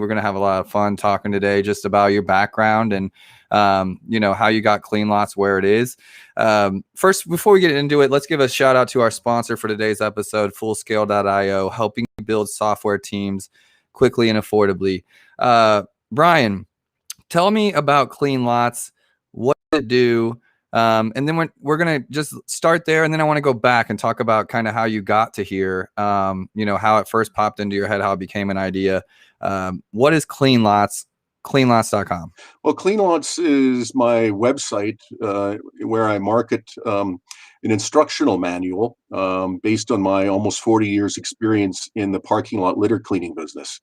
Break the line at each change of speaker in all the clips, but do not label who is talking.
we're going to have a lot of fun talking today just about your background and, how you got Cleanlots where it is. First, before we get into it, let's give a shout out to our sponsor for today's episode, Fullscale.io, helping build software teams quickly and affordably. Brian, tell me about Cleanlots, what does it do? And then we're going to just start there. And then I want to go back and talk about kind of how you got to here, how it first popped into your head, how it became an idea. What is Cleanlots? Cleanlots.com.
Well, Cleanlots is my website where I market an instructional manual based on my almost 40 years experience in the parking lot litter cleaning business.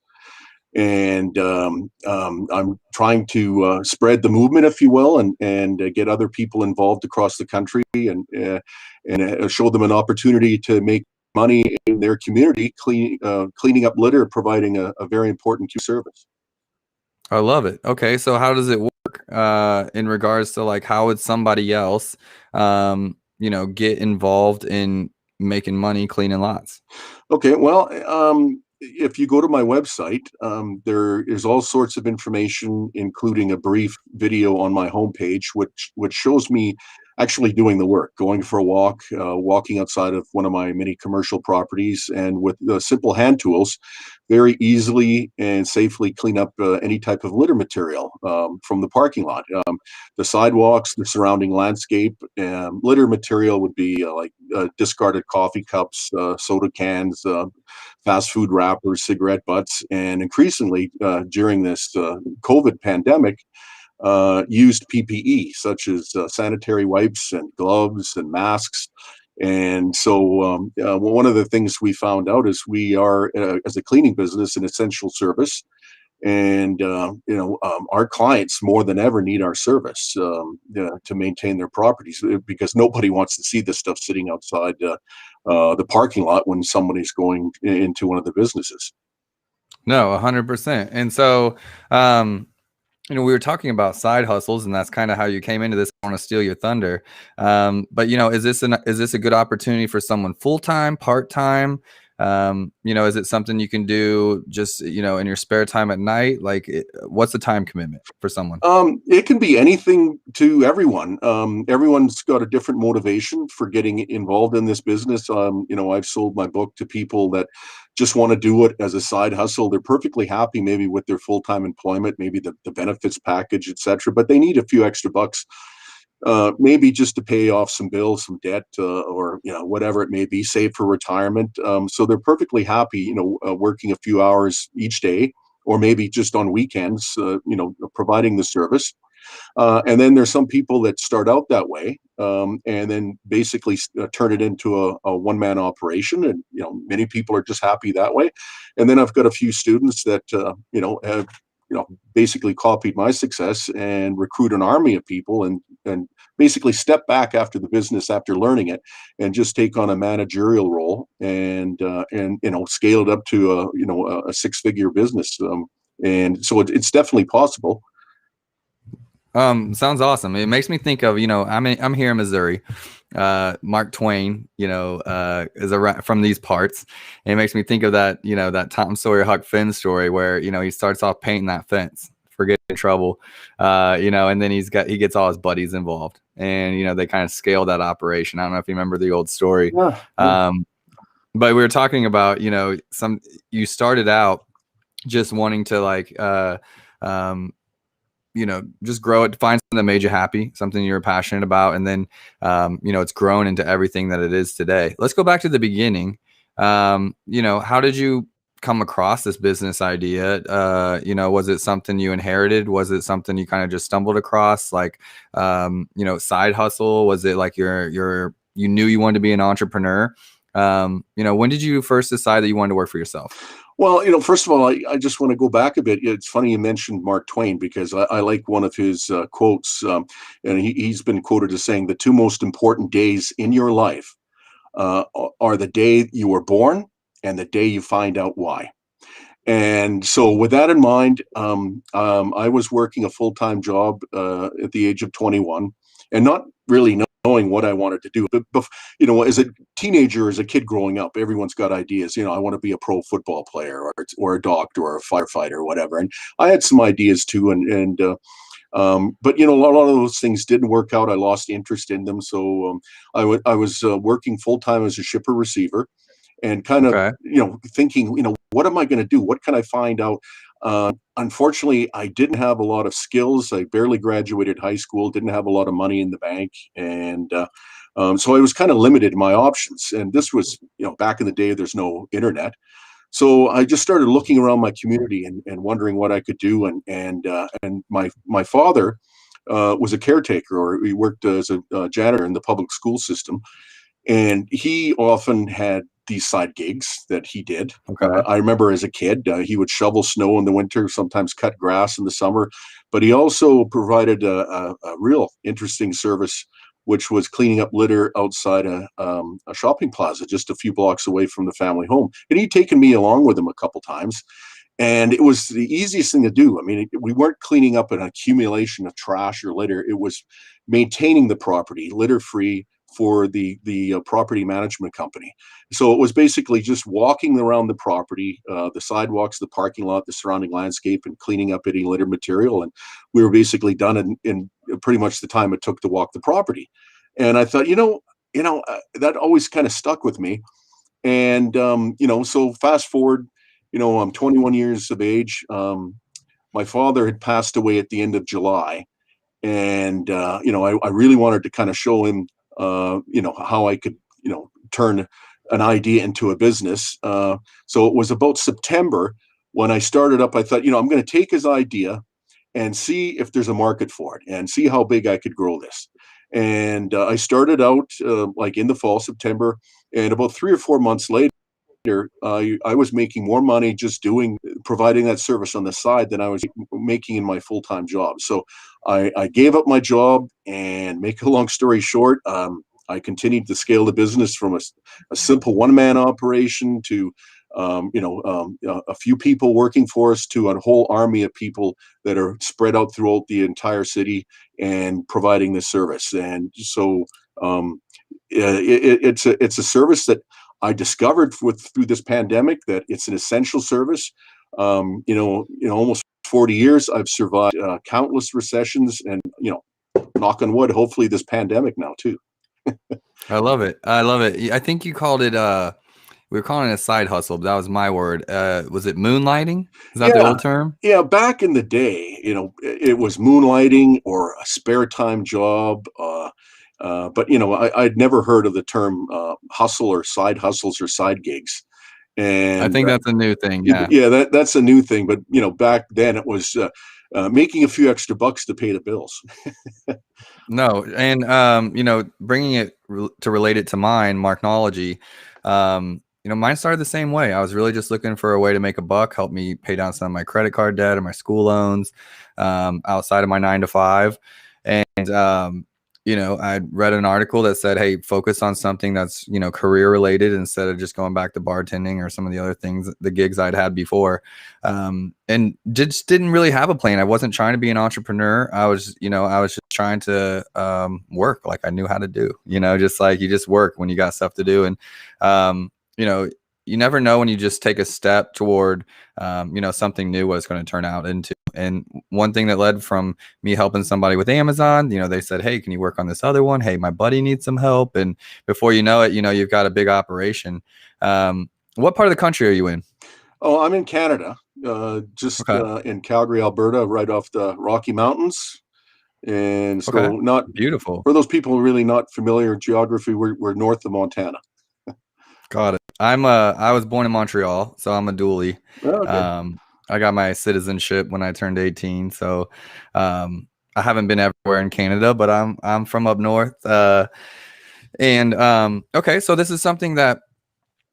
And I'm trying to spread the movement, if you will, and get other people involved across the country and show them an opportunity to make money in their community, cleaning up litter, providing a very important service.
I love it. Okay, so how does it work in regards to like how would somebody else, get involved in making money cleaning lots?
Okay, well, if you go to my website, there is all sorts of information, including a brief video on my homepage, which shows me actually doing the work, going for a walk, walking outside of one of my many commercial properties, and with the simple hand tools, very easily and safely clean up any type of litter material from the parking lot. The sidewalks, the surrounding landscape, litter material would be like discarded coffee cups, soda cans, fast food wrappers, cigarette butts, and increasingly during this COVID pandemic, used PPE such as sanitary wipes and gloves and masks. And so one of the things we found out is we are, as a cleaning business, an essential service. And, our clients more than ever need our service to maintain their properties, because nobody wants to see this stuff sitting outside the parking lot when somebody's going into one of the businesses.
No, 100%. And so, we were talking about side hustles, and that's kind of how you came into this. I want to steal your thunder. But is this a good opportunity for someone full-time, part-time? Is it something you can do just, in your spare time at night? Like, what's the time commitment for someone?
It can be anything to everyone. Everyone's got a different motivation for getting involved in this business. I've sold my book to people that just want to do it as a side hustle. They're perfectly happy maybe with their full-time employment, maybe the benefits package, etc. But they need a few extra bucks, maybe just to pay off some bills, some debt, or whatever it may be, save for retirement. So they're perfectly happy, working a few hours each day, or maybe just on weekends, providing the service. And then there's some people that start out that way, and then basically turn it into a one-man operation. And, many people are just happy that way. And then I've got a few students that, have, basically copied my success and recruit an army of people and basically step back after the business, after learning it, and just take on a managerial role and scale it up to a six-figure business. And so it's definitely possible.
Sounds awesome. It makes me think of, I'm here in Missouri. Mark Twain, is from these parts. And it makes me think of that, that Tom Sawyer Huck Finn story where, he starts off painting that fence for getting in trouble, and then he gets all his buddies involved, and, they kind of scale that operation. I don't know if you remember the old story.
Yeah.
But we were talking about, you started out just wanting to just grow it, find something that made you happy, something you're passionate about. And then, it's grown into everything that it is today. Let's go back to the beginning. How did you come across this business idea? Was it something you inherited? Was it something you kind of just stumbled across? Like, side hustle? Was it like you knew you wanted to be an entrepreneur? When did you first decide that you wanted to work for yourself?
Well, first of all, I just want to go back a bit. It's funny you mentioned Mark Twain, because I like one of his quotes, and he's been quoted as saying, the two most important days in your life are the day you were born and the day you find out why. And so with that in mind, I was working a full-time job at the age of 21 and not really know knowing what I wanted to do. But you know, as a teenager, as a kid growing up, everyone's got ideas. You know, I want to be a pro football player, or a doctor, or a firefighter, or whatever. And I had some ideas too, but you know, a lot of those things didn't work out. I lost interest in them, so I was working full time as a shipper receiver, and kind of,
Okay.
you know, thinking, you know, what am I going to do? What can I find out? Unfortunately, I didn't have a lot of skills. I barely graduated high school, didn't have a lot of money in the bank, and so I was kind of limited in my options. And this was, you know, back in the day, there's no internet. So I just started looking around my community, and wondering what I could do. And my father was a caretaker, or he worked as a janitor in the public school system, and he often had these side gigs that he did.
Okay.
I remember as a kid, he would shovel snow in the winter, sometimes cut grass in the summer, but he also provided a real interesting service, which was cleaning up litter outside a shopping plaza just a few blocks away from the family home. And he'd taken me along with him a couple times. And it was the easiest thing to do. I mean, we weren't cleaning up an accumulation of trash or litter. It was maintaining the property litter free for the property management company. So it was basically just walking around the property, the sidewalks, the parking lot, the surrounding landscape, and cleaning up any litter material. And we were basically done in pretty much the time it took to walk the property. And I thought, that always kind of stuck with me. And so fast forward, I'm 21 years of age. My father had passed away at the end of July, and I really wanted to kind of show him, how I could, turn an idea into a business. So it was about September when I started up. I thought, I'm going to take his idea and see if there's a market for it, and see how big I could grow this. And I started out like in the fall, September, and about 3 or 4 months later, I was making more money just providing that service on the side than I was making in my full-time job. So I gave up my job, and make a long story short, I continued to scale the business from a simple one-man operation to a few people working for us, to a whole army of people that are spread out throughout the entire city and providing this service. And so it's a service that I discovered through this pandemic, that it's an essential service. Almost 40 years, I've survived countless recessions, and knock on wood, hopefully this pandemic now too.
I love it. I love it. I think you called it we were calling it a side hustle, but that was my word. Was it moonlighting? Is that the
Yeah,
old term?
yeah. Back in the day, it was moonlighting or a spare time job. But I'd never heard of the term hustle, or side hustles, or side gigs.
I
And
think that's a new thing. Yeah.
yeah, that's a new thing. But back then it was making a few extra bucks to pay the bills.
No, and bringing it to relate it to mine, Marknology. Mine started the same way. I was really just looking for a way to make a buck, help me pay down some of my credit card debt and my school loans, outside of my 9 to 5. And I read an article that said, hey, focus on something that's career related, instead of just going back to bartending or some of the other things, the gigs I'd had before. And just didn't really have a plan. I wasn't trying to be an entrepreneur. I was just trying to work like I knew how to do, just like you just work when you got stuff to do. And you never know when you just take a step toward something new, what it's going to turn out into. And one thing that led from me helping somebody with Amazon, they said, hey, can you work on this other one? Hey, my buddy needs some help. And before you know it, you've got a big operation. What part of the country are you in?
Oh, I'm in Canada, just
Okay.
in Calgary, Alberta, right off the Rocky Mountains. And so,
Okay.
not
Beautiful.
for those people really not familiar with geography, we're north of Montana.
Got it. I was born in Montreal, so I'm a dually.
Okay.
I got my citizenship when I turned 18, so I haven't been everywhere in Canada, but I'm from up north. Okay, so this is something that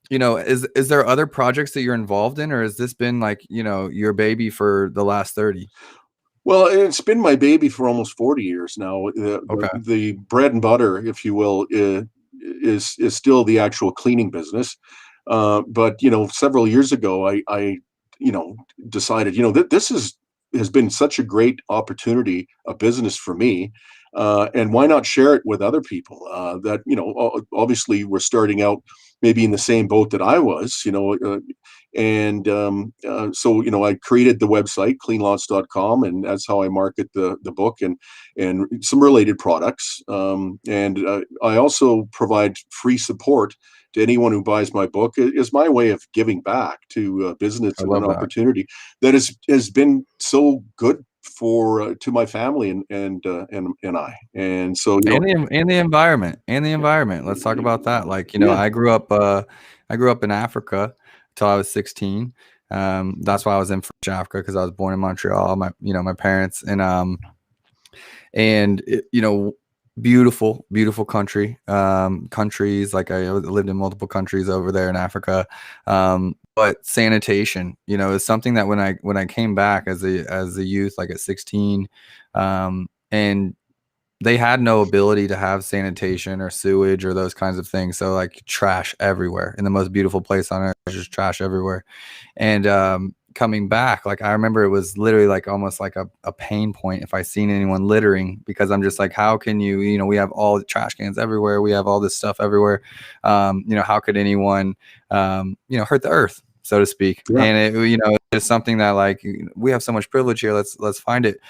is there other projects that you're involved in, or has this been like your baby for the last 30?
Well, it's been my baby for almost 40 years now.
Okay.
The bread and butter, if you will, is still the actual cleaning business. But several years ago, I decided, that has been such a great opportunity, a business for me. and why not share it with other people that, obviously were starting out maybe in the same boat that I was, so, I created the website, cleanlots.com, and that's how I market the book and some related products. I also provide free support to anyone who buys my book. It is my way of giving back to business
I
and an
love that.
opportunity that has been so good for to my family and I. And so,
And the environment. Let's talk about that. Like,
yeah,
I grew up in Africa till I was 16. That's why I was in French Africa, because I was born in Montreal. My parents, and beautiful country. Countries, like I lived in multiple countries over there in Africa. But sanitation, is something that when I came back as a youth, like at 16, and they had no ability to have sanitation or sewage or those kinds of things. So like trash everywhere in the most beautiful place on earth, there's just trash everywhere. And coming back, like I remember it was literally like almost like a pain point if I seen anyone littering, because I'm just like, how can you, we have all the trash cans everywhere. We have all this stuff everywhere. How could anyone, hurt the earth, so to speak?
yeah,
And it's just something that, like, we have so much privilege here. Let's find it.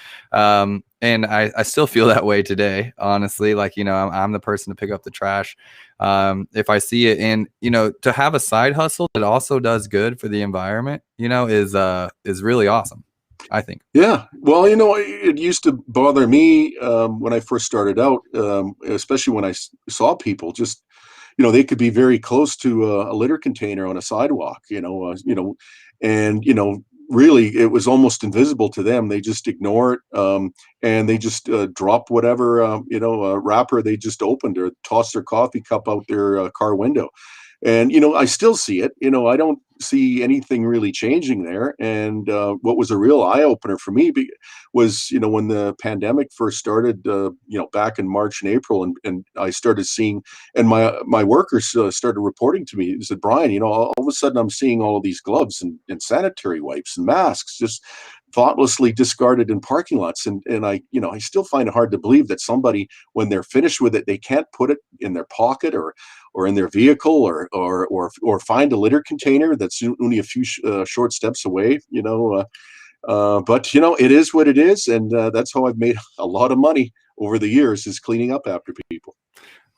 And I still feel that way today, honestly. Like, I'm the person to pick up the trash if I see it. And to have a side hustle that also does good for the environment, is really awesome, I think.
yeah. Well, it used to bother me when I first started out, especially when I saw people just, they could be very close to a litter container on a sidewalk, and really it was almost invisible to them. They just ignore it, and they just drop whatever wrapper they just opened, or toss their coffee cup out their car window. And I still see it. I don't see anything really changing there. And what was a real eye opener for me was when the pandemic first started, back in March and April, and I started seeing, and my workers started reporting to me. They said, Brian, all of a sudden I'm seeing all of these gloves and sanitary wipes and masks just thoughtlessly discarded in parking lots. And I still find it hard to believe that somebody, when they're finished with it, they can't put it in their pocket or in their vehicle, or find a litter container that's only a few short steps away. But it is what it is, and that's how I've made a lot of money over the years, is cleaning up after people.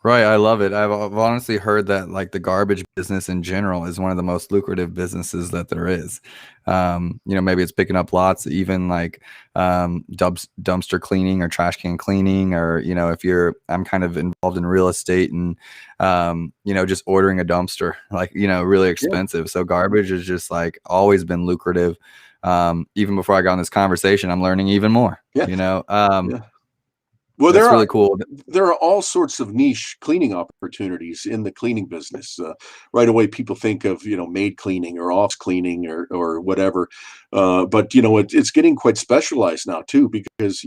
Right. I love it. I've honestly heard that, like, the garbage business in general is one of the most lucrative businesses that there is. Maybe it's picking up lots, even like dumpster cleaning or trash can cleaning, or, I'm kind of involved in real estate, and, just ordering a dumpster, like, really expensive. So garbage has just like always been lucrative. Even before I got in this conversation, I'm learning even more,
Yeah. Yeah. Well,
That's really cool.
there are all sorts of niche cleaning opportunities in the cleaning business. Right away, people think of maid cleaning or office cleaning or whatever, but it's getting quite specialized now too, because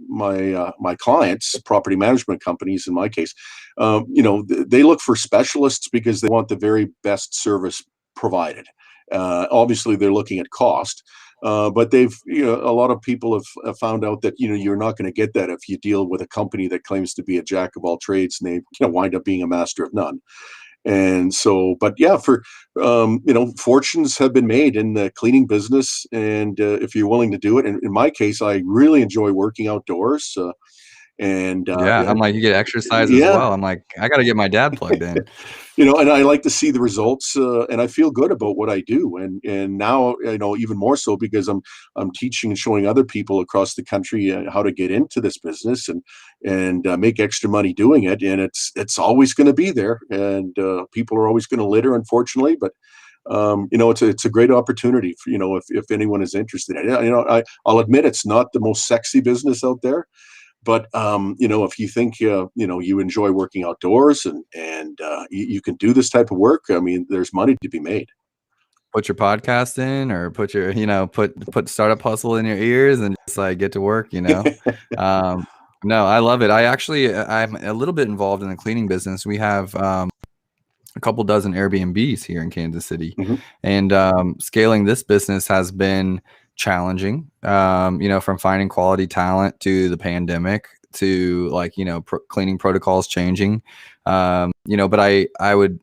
my clients, property management companies, in my case, they look for specialists because they want the very best service provided. Obviously, they're looking at cost. But a lot of people have found out that, you're not going to get that if you deal with a company that claims to be a jack of all trades, and they, wind up being a master of none. And so, but yeah, fortunes have been made in the cleaning business. And if you're willing to do it, and in my case, I really enjoy working outdoors.
Yeah, I'm like, you get exercise as
yeah,
well. I'm like, I got to get my dad plugged in.
and I like to see the results, and I feel good about what I do, and now even more so, because I'm teaching and showing other people across the country how to get into this business and make extra money doing it, and it's always going to be there, and people are always going to litter, unfortunately, but it's a great opportunity for, if anyone is interested in it. I'll admit it's not the most sexy business out there. But if you think you enjoy working outdoors, and you can do this type of work, I mean, there's money to be made.
Put your podcast in, or put your put Startup Hustle in your ears, and just like get to work. No, I love it. I'm a little bit involved in the cleaning business. We have a couple dozen Airbnbs here in Kansas City,
Mhm.
and scaling this business has been challenging. From finding quality talent to the pandemic, to like, cleaning protocols changing. But I would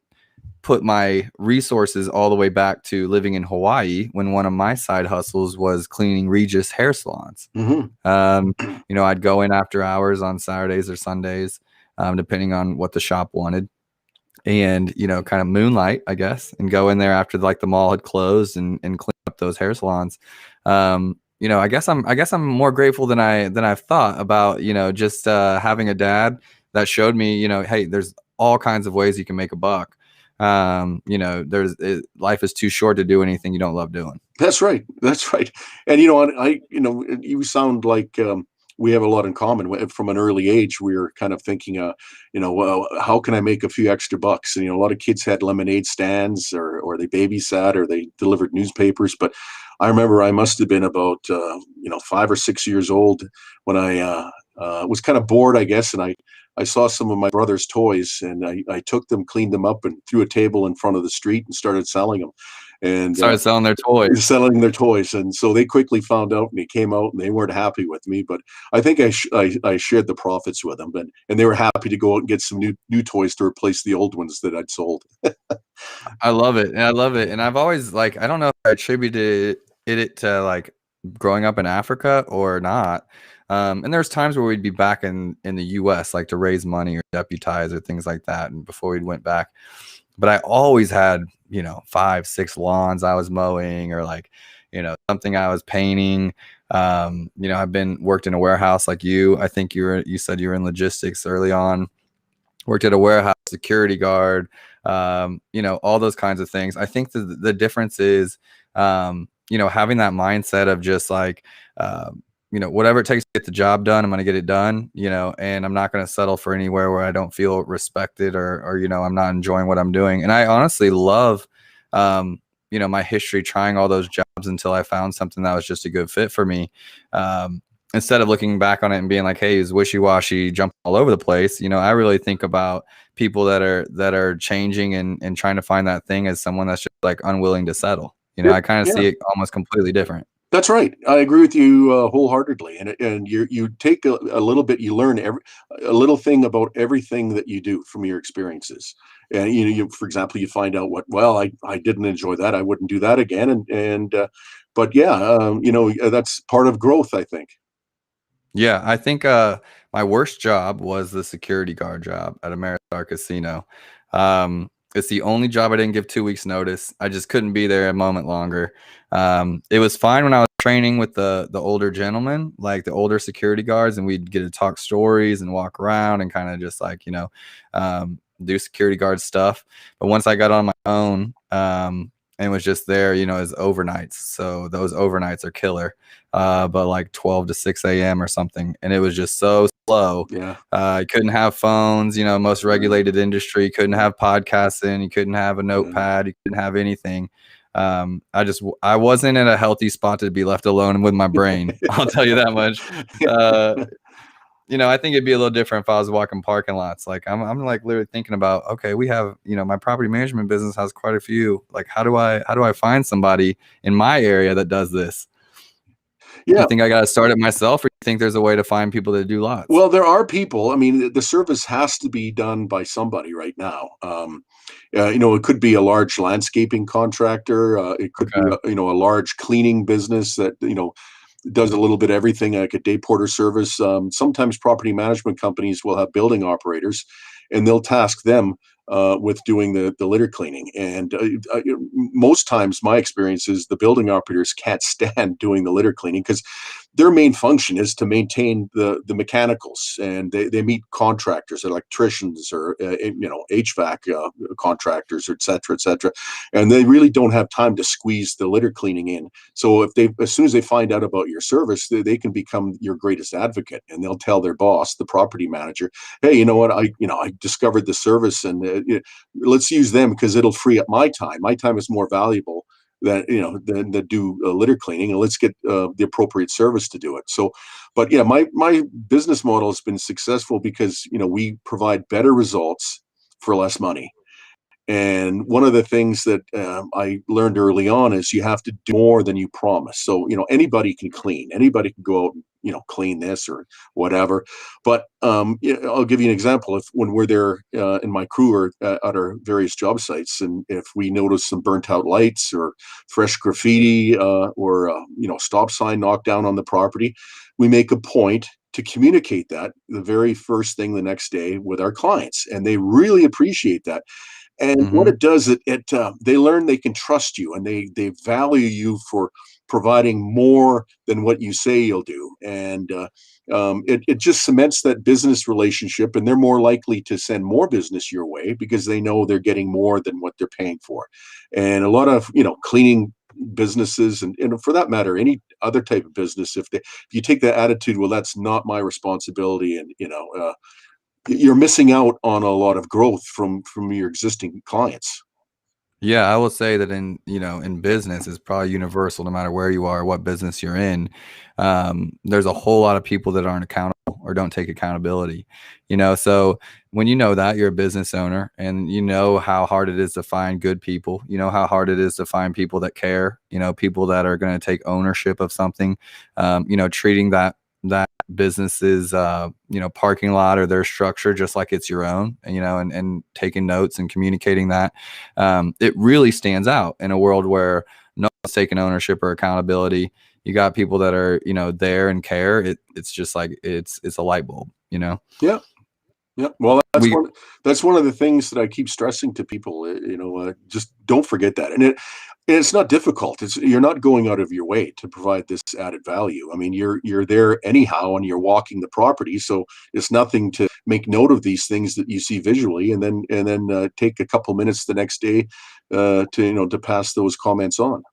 put my resources all the way back to living in Hawaii when one of my side hustles was cleaning Regis hair salons. I'd go in after hours on Saturdays or Sundays, depending on what the shop wanted, and kind of moonlight, I guess, and go in there after like the mall had closed and clean up those hair salons. I guess I'm more grateful than I've thought about, just having a dad that showed me, hey, there's all kinds of ways you can make a buck. Life is too short to do anything you don't love doing.
That's right. That's right. And you sound like we have a lot in common. From an early age, we were kind of thinking, well, how can I make a few extra bucks? And a lot of kids had lemonade stands, or they babysat, or they delivered newspapers. But I remember I must have been about 5 or 6 years old when I was kind of bored, I guess, and I saw some of my brother's toys, and I took them, cleaned them up, and threw a table in front of the street and started selling them. And
started selling their toys.
And so they quickly found out, and they came out, and they weren't happy with me. But I think I shared the profits with them, and they were happy to go out and get some new toys to replace the old ones that I'd sold.
I love it, and I've always, like, I don't know if I attributed it to like growing up in Africa or not. And there's times where we'd be back in the US, like to raise money or deputize or things like that, and before we went back. But I always had 5, 6 lawns I was mowing, or like something I was painting. I've worked in a warehouse like you. I think you said you were in logistics early on. Worked at a warehouse, security guard, all those kinds of things. I think the difference is having that mindset of just like whatever it takes to get the job done, I'm going to get it done, and I'm not going to settle for anywhere where I don't feel respected, or I'm not enjoying what I'm doing. And I honestly love, my history trying all those jobs until I found something that was just a good fit for me. Instead of looking back on it and being like, hey, he's wishy-washy, jumping all over the place. I really think about people that are changing and trying to find that thing as someone that's just like unwilling to settle. I kind of see it almost completely different.
That's right. I agree with you wholeheartedly. And you take a little bit, you learn a little thing about everything that you do from your experiences. And you, for example, you find out I didn't enjoy that. I wouldn't do that again. But that's part of growth, I think.
Yeah, I think my worst job was the security guard job at Ameristar Casino. It's the only job I didn't give 2 weeks notice. I just couldn't be there a moment longer. It was fine when I was training with the older gentlemen, like the older security guards, and we'd get to talk stories and walk around and kind of just like, do security guard stuff. But once I got on my own, and was just there, as overnights. So those overnights are killer. But like 12 to 6 a.m. or something. And it was just so slow.
Yeah.
You couldn't have phones, most regulated industry. You couldn't have podcasts in. You couldn't have a notepad. You couldn't have anything. I wasn't in a healthy spot to be left alone with my brain. I'll tell you that much. I think it'd be a little different if I was walking parking lots. Like I'm like literally thinking about, okay, we have, my property management business has quite a few. Like, how do I find somebody in my area that does this?
Yeah.
You think I got to start it myself, or you think there's a way to find people that do lots?
Well, there are people. I mean, the service has to be done by somebody right now. It could be a large landscaping contractor. It could be, a large cleaning business that, does a little bit of everything, like a day porter service. Sometimes property management companies will have building operators, and they'll task them with doing the litter cleaning. And most times my experience is the building operators can't stand doing the litter cleaning because their main function is to maintain the mechanicals, and they meet contractors, electricians, or HVAC contractors, et cetera, and they really don't have time to squeeze the litter cleaning in. So as soon as they find out about your service, they can become your greatest advocate, and they'll tell their boss, the property manager, hey, you know what, I discovered the service, and let's use them because it'll free up my time. My time is more valuable than do litter cleaning, and let's get the appropriate service to do it. So, but yeah, my business model has been successful because we provide better results for less money. And one of the things that I learned early on is you have to do more than you promise. So anybody can clean, anybody can go out and clean this or whatever. But I'll give you an example. If when we're there in my crew or at our various job sites, and if we notice some burnt out lights or fresh graffiti or stop sign knocked down on the property, we make a point to communicate that the very first thing the next day with our clients, and they really appreciate that. And what it does, they learn they can trust you, and they value you for providing more than what you say you'll do. And it just cements that business relationship, and they're more likely to send more business your way because they know they're getting more than what they're paying for. And a lot of cleaning businesses, and for that matter, any other type of business, if you take that attitude, well, that's not my responsibility, and you're missing out on a lot of growth from your existing clients.
Yeah, I will say that in business is probably universal, no matter where you are, what business you're in. There's a whole lot of people that aren't accountable or don't take accountability, so when that you're a business owner and how hard it is to find good people, how hard it is to find people that care, people that are going to take ownership of something, treating that business's parking lot or their structure just like it's your own, and taking notes and communicating that, it really stands out in a world where no one's taking ownership or accountability. You got people that are there and care. It's just like it's a light bulb.
Yeah. Well, that's one of the things that I keep stressing to people. Just don't forget that. And it's not difficult. You're not going out of your way to provide this added value. I mean, you're there anyhow, and you're walking the property, so it's nothing to make note of these things that you see visually, and then take a couple minutes the next day to pass those comments on.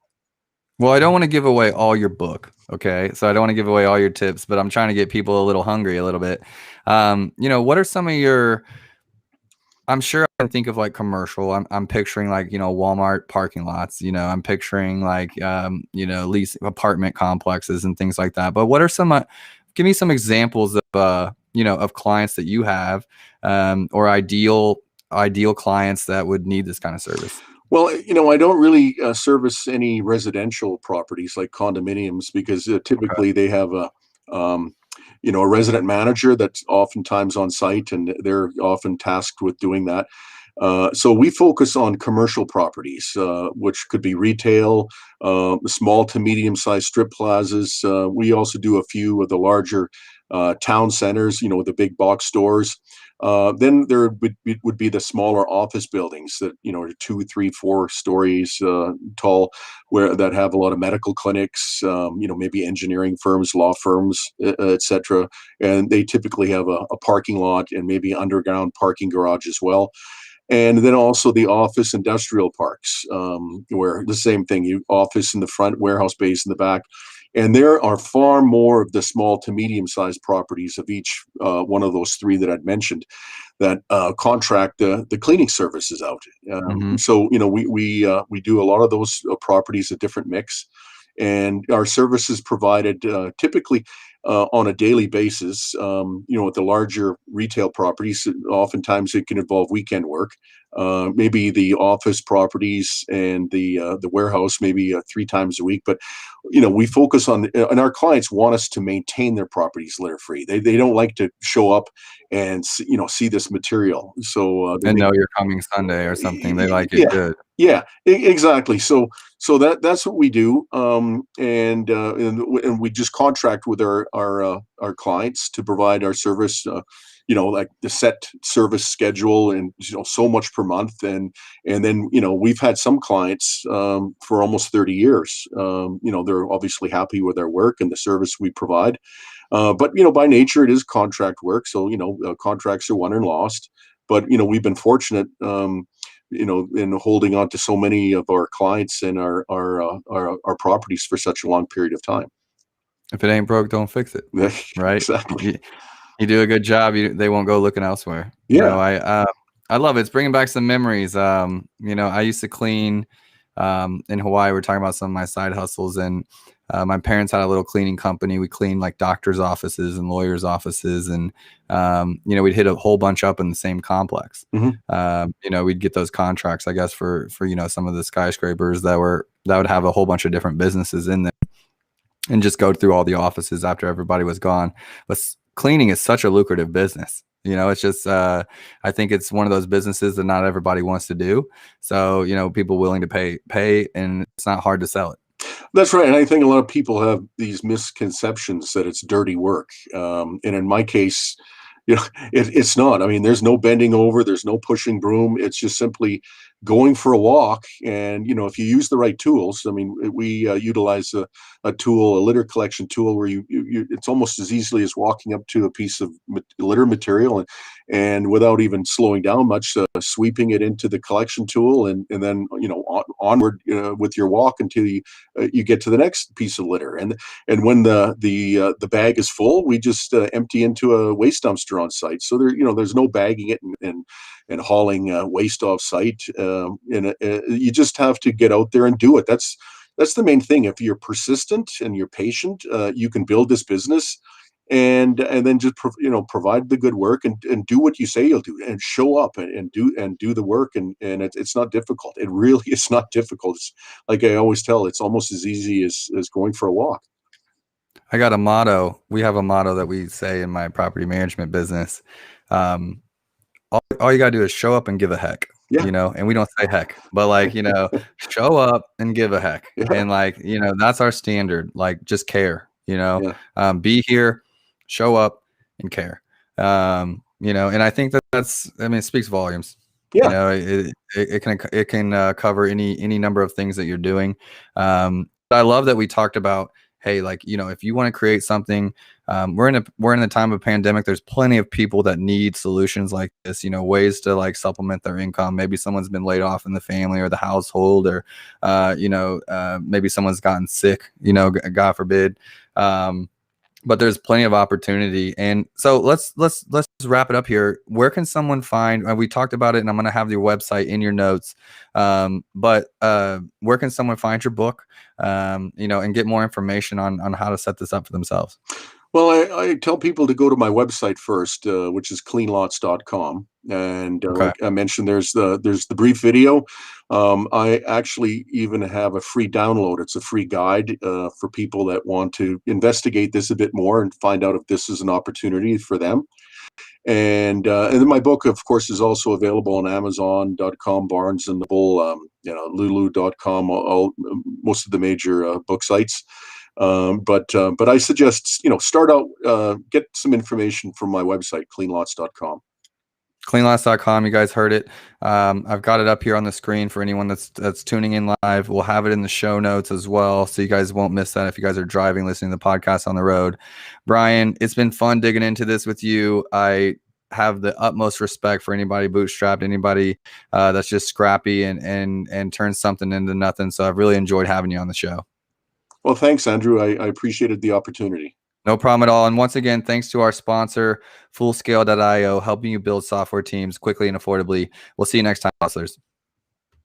Well, I don't want to give away all your book, okay? So I don't want to give away all your tips, but I'm trying to get people a little hungry a little bit. What are some of your? I'm sure I can think of like commercial. I'm picturing like Walmart parking lots. I'm picturing like lease apartment complexes and things like that. But what are some? Give me some examples of of clients that you have, or ideal clients that would need this kind of service.
Well, I don't really service any residential properties like condominiums because typically they have a resident manager that's oftentimes on site, and they're often tasked with doing that. So we focus on commercial properties, which could be retail, small to medium-sized strip plazas. We also do a few of the larger town centers, the big box stores. Then there would be the smaller office buildings that are 2, 3, 4 stories tall, that have a lot of medical clinics, maybe engineering firms, law firms, etc. And they typically have a parking lot and maybe underground parking garage as well. And then also the office industrial parks, where the same thing, you office in the front, warehouse base in the back. And there are far more of the small to medium-sized properties of each one of those 3 that I'd mentioned that contract the cleaning services out. So we do a lot of those properties, a different mix, and our services provided typically on a daily basis. With the larger retail properties, oftentimes it can involve weekend work. Maybe the office properties and the warehouse maybe 3 times a week. But we focus on, and our clients want us to maintain their properties litter free. They don't like to show up and see this material. So
and know you're coming Sunday or something. They like it good.
Yeah, exactly. So that's what we do, and we just contract with our clients to provide our service. Like the set service schedule, and so much per month, and then we've had some clients for almost 30 years. They're obviously happy with our work and the service we provide, but by nature it is contract work, so contracts are won and lost. But we've been fortunate in holding on to so many of our clients and our properties for such a long period of time.
If it ain't broke, don't fix it. Right?
Exactly.
You do a good job. They won't go looking elsewhere.
Yeah.
I love it. It's bringing back some memories. I used to clean in Hawaii. We're talking about some of my side hustles, and my parents had a little cleaning company. We cleaned like doctors' offices and lawyers' offices, and we'd hit a whole bunch up in the same complex. We'd get those contracts, I guess, for some of the skyscrapers that would have a whole bunch of different businesses in there. and just go through all the offices after everybody was gone. But cleaning is such a lucrative business. You know, it's just, I think it's one of those businesses that not everybody wants to do. So, you know, people willing to pay, and it's not hard to sell it.
That's right. And I think a lot of people have these misconceptions that it's dirty work. And in my case, you know, it's not. I mean, there's no bending over, there's no pushing broom. It's just simply going for a walk. And, you know, if you use the right tools, I mean, we utilize a tool, a litter collection tool, where it's almost as easily as walking up to a piece of litter material and without even slowing down much, sweeping it into the collection tool, and then, you know, onward with your walk until you get to the next piece of litter. And when the bag is full, we just empty into a waste dumpster on site. So there, you know, there's no bagging it and hauling waste off site. You just have to get out there and do it. That's the main thing. If you're persistent and you're patient, you can build this business, and then just provide the good work, and do what you say you'll do, and show up and do the work. And it's not difficult. It really is not difficult. It's, like I always tell, it's almost as easy as going for a walk.
I got a motto. We have a motto that we say in my property management business. All you gotta do is show up and give a heck.
Yeah.
You know, and we don't say heck, but like, you know, show up and give a heck.
Yeah.
And like, you know, that's our standard. Like, just care, you know,
Yeah.
Be here, show up and care. You know, and I think that's, I mean, it speaks volumes.
Yeah.
You know, it can cover any number of things that you're doing. But I love that we talked about, hey, like, you know, if you want to create something, we're in a time of pandemic. There's plenty of people that need solutions like this, you know, ways to like supplement their income. Maybe someone's been laid off in the family or the household, or, you know, maybe someone's gotten sick, you know, God forbid. But there's plenty of opportunity. And so let's wrap it up here. Where can someone find, we talked about it, and I'm going to have your website in your notes. But where can someone find your book, you know, and get more information on how to set this up for themselves?
Well, I tell people to go to my website first, which is cleanlots.com. And
Okay.
like I mentioned, there's the brief video. I actually even have a free download. It's a free guide for people that want to investigate this a bit more and find out if this is an opportunity for them. And then my book, of course, is also available on Amazon.com, Barnes and Noble, you know, Lulu.com, most of the major book sites. But I suggest, you know, start out, get some information from my website, cleanlots.com.
Cleanlots.com. You guys heard it. I've got it up here on the screen for anyone that's tuning in live. We'll have it in the show notes as well, so you guys won't miss that if you guys are driving, listening to the podcast on the road. Brian, it's been fun digging into this with you. I have the utmost respect for anybody bootstrapped, anybody that's just scrappy and turns something into nothing. So I've really enjoyed having you on the show.
Well, thanks, Andrew. I appreciated the opportunity.
No problem at all. And once again, thanks to our sponsor, Fullscale.io, helping you build software teams quickly and affordably. We'll see you next time, hustlers.